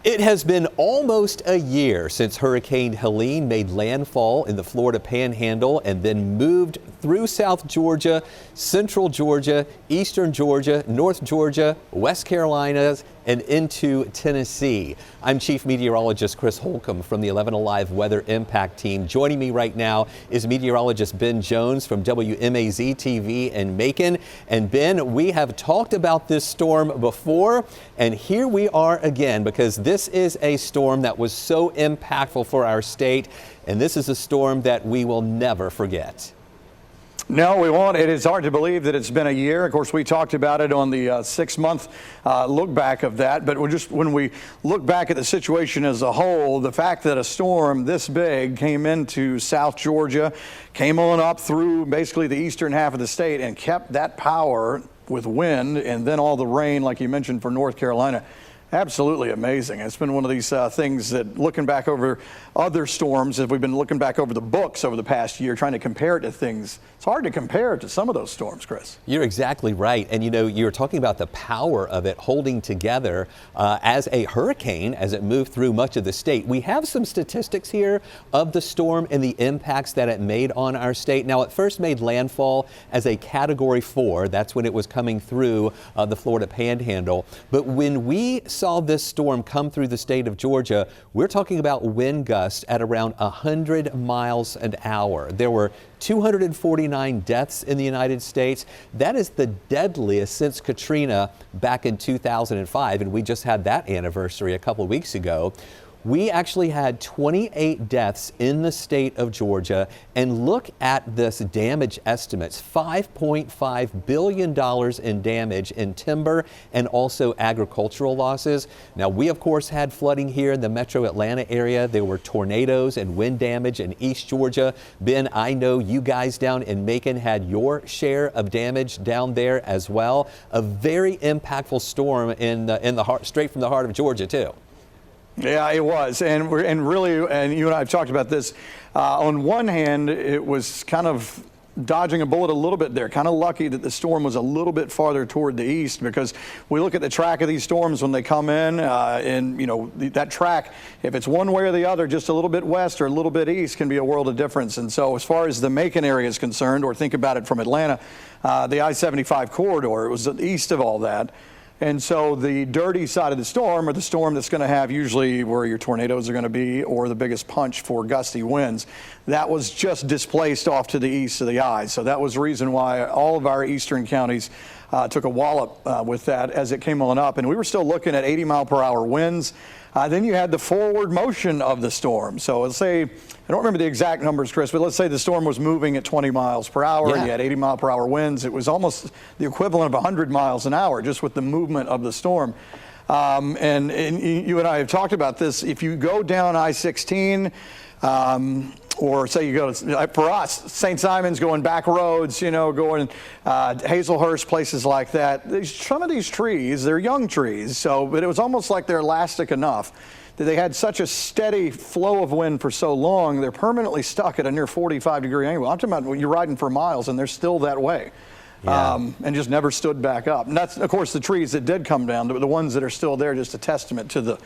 It has been almost a year since Hurricane Helene made landfall in the Florida Panhandle and then moved through South Georgia, Central Georgia, Eastern Georgia, North Georgia, West Carolinas, and into Tennessee. I'm Chief Meteorologist Chris Holcomb from the 11 Alive Weather Impact Team. Joining me right now is meteorologist Ben Jones from WMAZ TV in Macon. And Ben, we have talked about this storm before, and here we are again because this is a storm that was so impactful for our state, and this is a storm that we will never forget. No, we won't. It is hard to believe that it's been a year. Of course, we talked about it on the 6-month look back of that. But when we look back at the situation as a whole, the fact that a storm this big came into South Georgia, came on up through basically the eastern half of the state and kept that power with wind and then all the rain, like you mentioned, for North Carolina. Absolutely amazing. It's been one of these things that, looking back over other storms, as we've been looking back over the books over the past year, trying to compare it to things, it's hard to compare it to some of those storms, Chris. You're exactly right. And you know, you're talking about the power of it holding together as a hurricane as it moved through much of the state. We have some statistics here of the storm and the impacts that it made on our state. Now, it first made landfall as a Category 4. That's when it was coming through the Florida Panhandle. But when we saw this storm come through the state of Georgia, we're talking about wind gusts at around 100 miles an hour. There were 249 deaths in the United States. That is the deadliest since Katrina back in 2005, and we just had that anniversary a couple of weeks ago. We actually had 28 deaths in the state of Georgia, and look at this damage estimates, $5.5 billion in damage in timber and also agricultural losses. Now, we of course had flooding here in the metro Atlanta area. There were tornadoes and wind damage in East Georgia. Ben, I know you guys down in Macon had your share of damage down there as well. A very impactful storm in the heart, straight from the heart of Georgia too. Yeah, it was. And you and I have talked about this. On one hand, it was kind of dodging a bullet a little bit there. Kind of lucky that the storm was a little bit farther toward the east, because we look at the track of these storms when they come in, and you know, that track, if it's one way or the other, just a little bit west or a little bit east, can be a world of difference. And so as far as the Macon area is concerned, or think about it from Atlanta, the I-75 corridor, it was east of all that. And so the dirty side of the storm, or the storm that's going to have usually where your tornadoes are going to be, or the biggest punch for gusty winds, that was just displaced off to the east of the eye. So that was the reason why all of our eastern counties took a wallop with that as it came on up. And we were still looking at 80-mile-per-hour winds. Then you had the forward motion of the storm. So let's say, I don't remember the exact numbers, Chris, but let's say the storm was moving at 20 miles per hour. Yeah. You had 80-mile-per-hour winds. It was almost the equivalent of 100 miles an hour just with the movement of the storm. And you and I have talked about this. If you go down I-16, or say you go to, for us, St. Simon's, going back roads, you know, going Hazelhurst, places like that. Some of these trees, they're young trees, but it was almost like they're elastic enough that they had such a steady flow of wind for so long, they're permanently stuck at a near 45-degree angle. I'm talking about when you're riding for miles and they're still that way. Yeah. And just never stood back up. And that's, of course, the trees that did come down, the ones that are still there, just a testament to the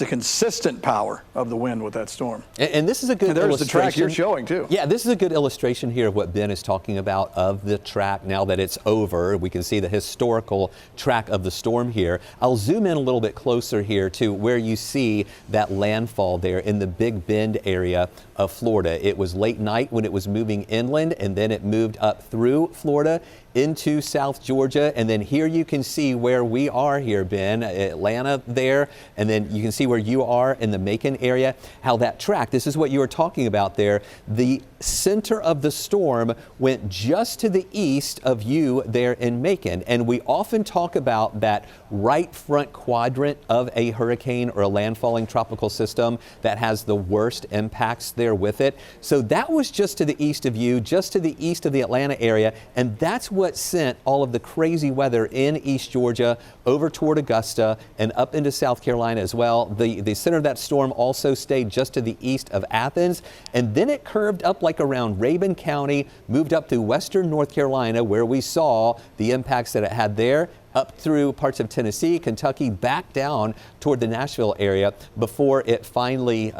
consistent power of the wind with that storm. And this is a good illustration. There's the track you're showing too. Yeah, this is a good illustration here of what Ben is talking about of the track now that it's over. We can see the historical track of the storm here. I'll zoom in a little bit closer here to where you see that landfall there in the Big Bend area of Florida. It was late night when it was moving inland, and then it moved up through Florida into South Georgia. And then here you can see where we are here, Ben, Atlanta there, and then you can see where you are in the Macon area, how that track, this is what you were talking about there, the center of the storm went just to the east of you there in Macon. And we often talk about that right front quadrant of a hurricane or a landfalling tropical system that has the worst impacts there with it. So that was just to the east of you, just to the east of the Atlanta area, and that's what sent all of the crazy weather in East Georgia over toward Augusta and up into South Carolina as well. The center of that storm also stayed just to the east of Athens, and then it curved up like around Rabun County, moved up to western North Carolina, where we saw the impacts that it had there. up through parts of Tennessee, Kentucky, back down toward the Nashville area before it finally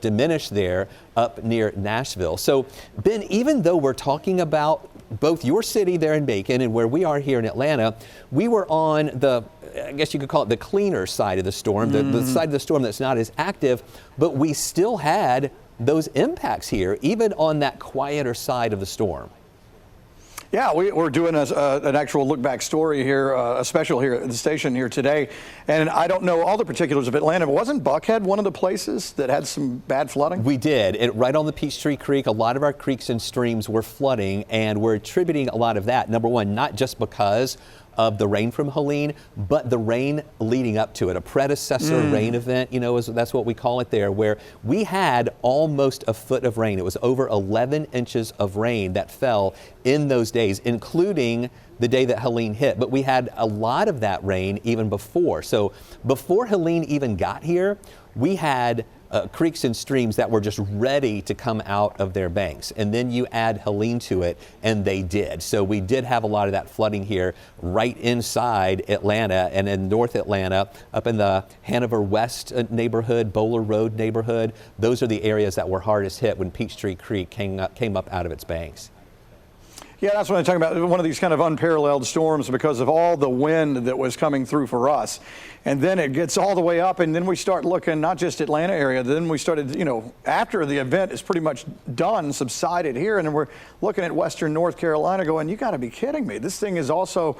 diminished there up near Nashville. So, Ben, even though we're talking about both your city there in Macon and where we are here in Atlanta, we were on the, I guess you could call it the cleaner side of the storm, the side of the storm that's not as active, but we still had those impacts here, even on that quieter side of the storm. Yeah, we're doing an actual look-back story here, a special here at the station here today. And I don't know all the particulars of Atlanta, but wasn't Buckhead one of the places that had some bad flooding? We did. Right on the Peachtree Creek, a lot of our creeks and streams were flooding, and we're attributing a lot of that, number one, not just because of the rain from Helene, but the rain leading up to it, a predecessor rain event, you know, that's what we call it there, where we had almost a foot of rain. It was over 11 inches of rain that fell in those days, including the day that Helene hit. But we had a lot of that rain even before. So before Helene even got here, we had creeks and streams that were just ready to come out of their banks. And then you add Helene to it, and they did. So we did have a lot of that flooding here right inside Atlanta and in North Atlanta, up in the Hanover West neighborhood, Bowler Road neighborhood. Those are the areas that were hardest hit when Peachtree Creek came up out of its banks. Yeah, that's what I'm talking about. One of these kind of unparalleled storms because of all the wind that was coming through for us. And then it gets all the way up, and then we start looking, not just Atlanta area, then we started, you know, after the event is pretty much done, subsided here, and then we're looking at western North Carolina going, you got to be kidding me. This thing is also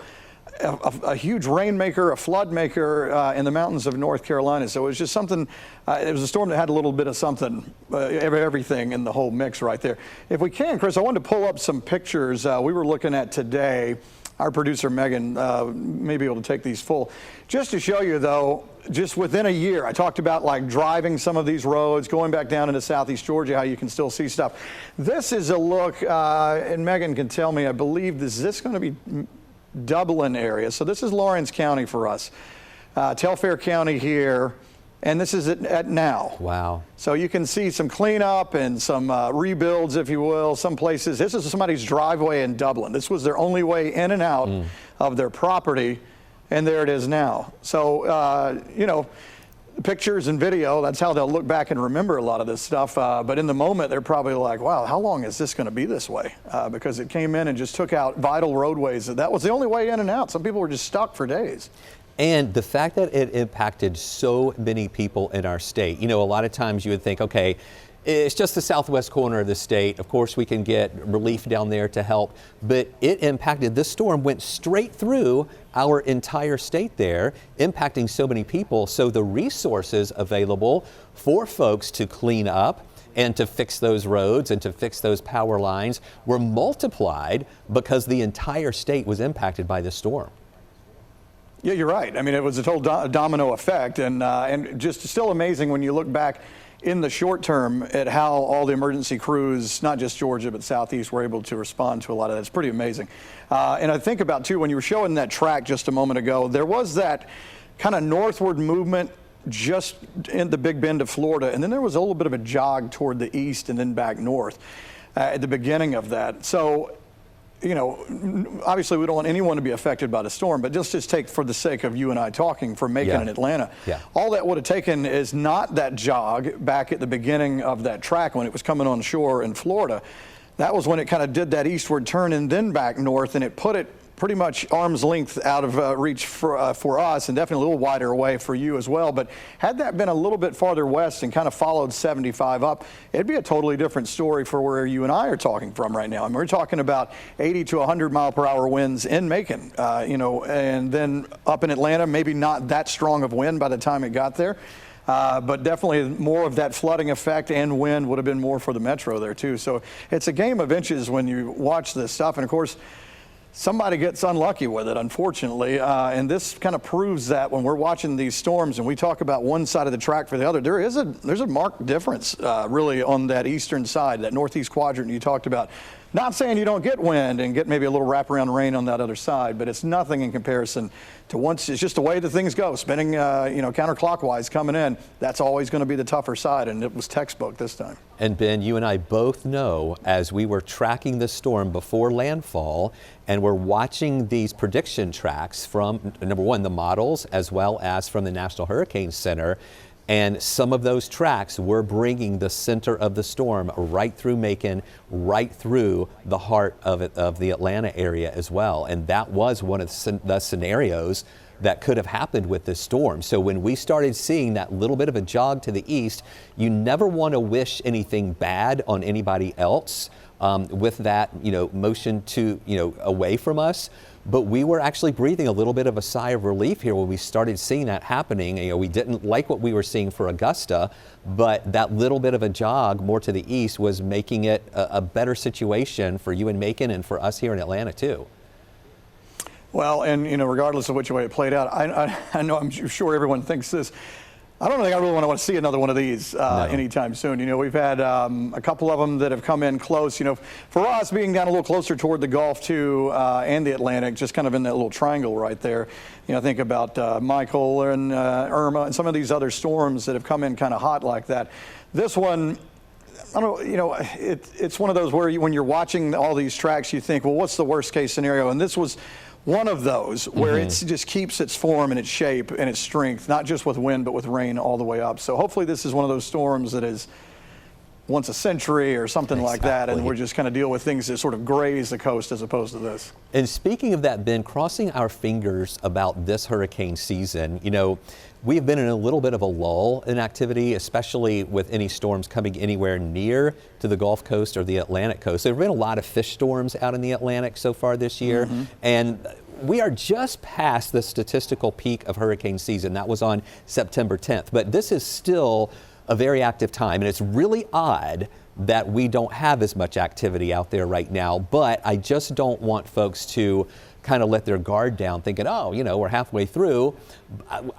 a huge rainmaker, a flood maker in the mountains of North Carolina. So it was just something, it was a storm that had a little bit of something, everything in the whole mix right there. If we can, Chris, I wanted to pull up some pictures we were looking at today. Our producer, Megan, may be able to take these full. Just to show you, though, just within a year, I talked about like driving some of these roads, going back down into southeast Georgia, how you can still see stuff. This is a look, and Megan can tell me, I believe, is this going to be Dublin area? So this is Lawrence County for us. Telfair County here. And this is at now. Wow. So you can see some cleanup and some rebuilds, if you will. Some places, this is somebody's driveway in Dublin. This was their only way in and out of their property. And there it is now. So, you know, pictures and video, that's how they'll look back and remember a lot of this stuff. But in the moment, they're probably like, wow, how long is this going to be this way? Because it came in and just took out vital roadways. That was the only way in and out. Some people were just stuck for days. And the fact that it impacted so many people in our state, you know, a lot of times you would think, okay, it's just the southwest corner of the state. Of course, we can get relief down there to help, but it impacted, this storm went straight through our entire state there, impacting so many people. So the resources available for folks to clean up and to fix those roads and to fix those power lines were multiplied because the entire state was impacted by this storm. Yeah, you're right. I mean, it was a total domino effect, and just still amazing when you look back in the short term at how all the emergency crews, not just Georgia, but Southeast, were able to respond to a lot of that. It's pretty amazing. And I think about, too, when you were showing that track just a moment ago, there was that kind of northward movement just in the Big Bend of Florida, and then there was a little bit of a jog toward the east and then back north at the beginning of that. So, you know, obviously we don't want anyone to be affected by the storm, but just take for the sake of you and I talking from Macon and Atlanta. Yeah. All that would have taken is not that jog back at the beginning of that track when it was coming on shore in Florida. That was when it kind of did that eastward turn and then back north, and it put it pretty much arm's length out of reach for us, and definitely a little wider away for you as well. But had that been a little bit farther west and kind of followed 75 up, it'd be a totally different story for where you and I are talking from right now. I mean, we're talking about 80 to 100 mile per hour winds in Macon, you know, and then up in Atlanta, maybe not that strong of wind by the time it got there. But definitely more of that flooding effect and wind would have been more for the metro there too. So it's a game of inches when you watch this stuff. And of course, somebody gets unlucky with it, unfortunately, and this kind of proves that when we're watching these storms and we talk about one side of the track for the other, there's a marked difference really on that eastern side, that northeast quadrant you talked about. Not saying you don't get wind and get maybe a little wraparound rain on that other side, but it's nothing in comparison to once. It's just the way that things go. Spinning, counterclockwise coming in. That's always going to be the tougher side, and it was textbook this time. And Ben, you and I both know, as we were tracking the storm before landfall, and we're watching these prediction tracks from, number one, the models, as well as from the National Hurricane Center. And some of those tracks were bringing the center of the storm right through Macon, right through the heart of the Atlanta area as well. And that was one of the scenarios that could have happened with this storm. So when we started seeing that little bit of a jog to the east, you never want to wish anything bad on anybody else with that, motion to, away from us. But we were actually breathing a little bit of a sigh of relief here when we started seeing that happening. We didn't like what we were seeing for Augusta, but that little bit of a jog more to the east was making it a better situation for you in Macon and for us here in Atlanta too. Well, and regardless of which way it played out, I know, I'm sure everyone thinks this. I don't think I really want to see another one of these anytime soon. We've had a couple of them that have come in close. For us, being down a little closer toward the Gulf too, and the Atlantic, just kind of in that little triangle right there. Think about Michael and Irma and some of these other storms that have come in kind of hot like that. This one, I don't know, it's one of those where when you're watching all these tracks, you think, well, what's the worst case scenario? And this was one of those where it just keeps its form and its shape and its strength, not just with wind, but with rain all the way up. So hopefully this is one of those storms that is once a century or something like that, and we're just kind of deal with things that sort of graze the coast as opposed to this. And speaking of that, Ben, crossing our fingers about this hurricane season, we've been in a little bit of a lull in activity, especially with any storms coming anywhere near to the Gulf Coast or the Atlantic coast. There have been a lot of fish storms out in the Atlantic so far this year, and we are just past the statistical peak of hurricane season. That was on September 10th, but this is still a very active time, and it's really odd that we don't have as much activity out there right now, but I just don't want folks to kind of let their guard down thinking, oh, we're halfway through.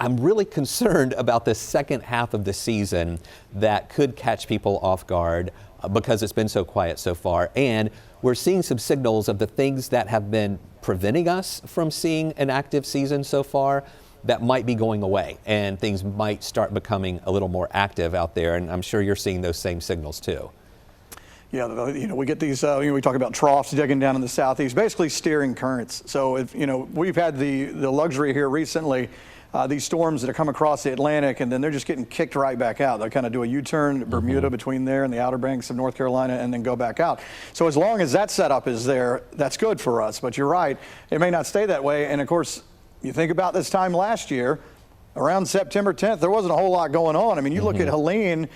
I'm really concerned about the second half of the season that could catch people off guard because it's been so quiet so far. And we're seeing some signals of the things that have been preventing us from seeing an active season so far that might be going away, and things might start becoming a little more active out there. And I'm sure you're seeing those same signals too. Yeah, we get these, we talk about troughs digging down in the southeast, basically steering currents. So if, we've had the luxury here recently, these storms that have come across the Atlantic, and then they're just getting kicked right back out. They'll kind of do a U-turn, Bermuda between there and the Outer Banks of North Carolina, and then go back out. So as long as that setup is there, that's good for us. But you're right, it may not stay that way. And of course, you think about this time last year, around September 10th, there wasn't a whole lot going on. I mean, you look at Helene,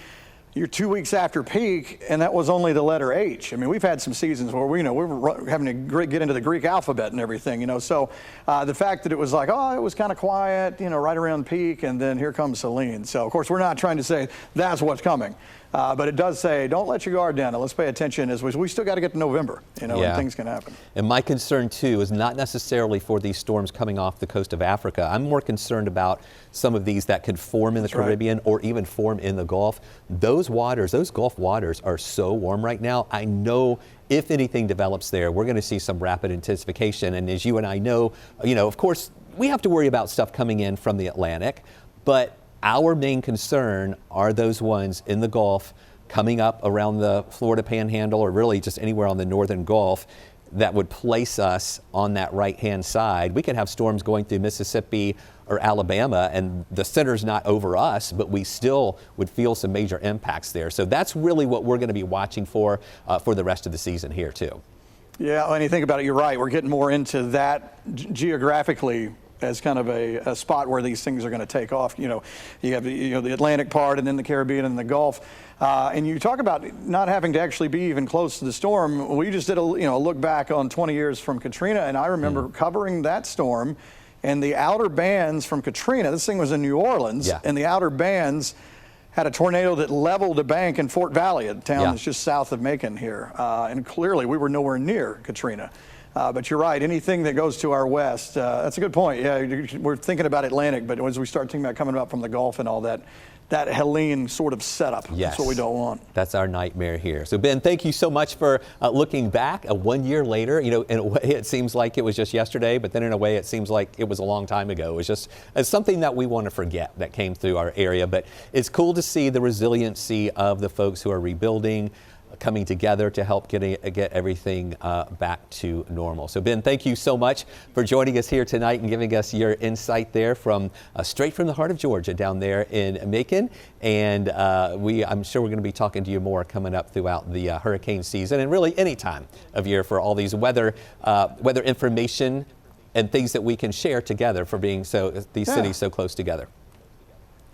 you're 2 weeks after peak, and that was only the letter H. I mean, we've had some seasons where we were having to get into the Greek alphabet and everything, So the fact that it was like, it was kind of quiet, right around peak, and then here comes Helene. So of course, we're not trying to say that's what's coming. But it does say, don't let your guard down, and let's pay attention as we still got to get to November, and things can happen. And my concern too is not necessarily for these storms coming off the coast of Africa. I'm more concerned about some of these that could form in the Caribbean or even form in the Gulf. Those waters, those Gulf waters are so warm right now. I know if anything develops there, we're going to see some rapid intensification. And as you and I know, of course, we have to worry about stuff coming in from the Atlantic, but our main concern are those ones in the Gulf coming up around the Florida Panhandle, or really just anywhere on the northern Gulf that would place us on that right-hand side. We could have storms going through Mississippi or Alabama, and the center's not over us, but we still would feel some major impacts there. So that's really what we're going to be watching for the rest of the season here too. Yeah, when you think about it, you're right. We're getting more into that geographically as kind of a spot where these things are going to take off. You have the Atlantic part, and then the Caribbean and the Gulf. And you talk about not having to actually be even close to the storm. We just did a look back on 20 years from Katrina, and I remember covering that storm and the outer bands from Katrina. This thing was in New Orleans, and the outer bands had a tornado that leveled a bank in Fort Valley, a town that's just south of Macon here. And clearly we were nowhere near Katrina. But you're right, anything that goes to our west, that's a good point. Yeah, we're thinking about Atlantic, but as we start thinking about coming up from the Gulf and all that, that Helene sort of setup. Yes. That's what we don't want. That's our nightmare here. So Ben, thank you so much for looking back 1 year later. You know, in a way it seems like it was just yesterday, but then in a way it seems like it was a long time ago. It's something that we want to forget that came through our area, but it's cool to see the resiliency of the folks who are rebuilding, coming together to help get everything back to normal. So Ben, thank you so much for joining us here tonight and giving us your insight there from straight from the heart of Georgia down there in Macon. And I'm sure we're going to be talking to you more coming up throughout the hurricane season and really any time of year for all these weather information and things that we can share together for being these cities so close together.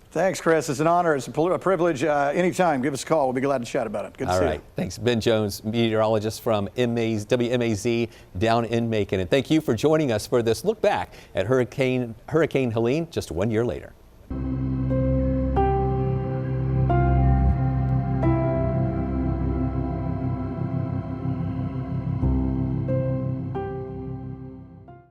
Thanks, Chris. It's an honor. It's a privilege. Anytime, give us a call. We'll be glad to chat about it. Good to see you. All right. Thanks. Ben Jones, meteorologist from WMAZ down in Macon. And thank you for joining us for this look back at Hurricane Helene just 1 year later.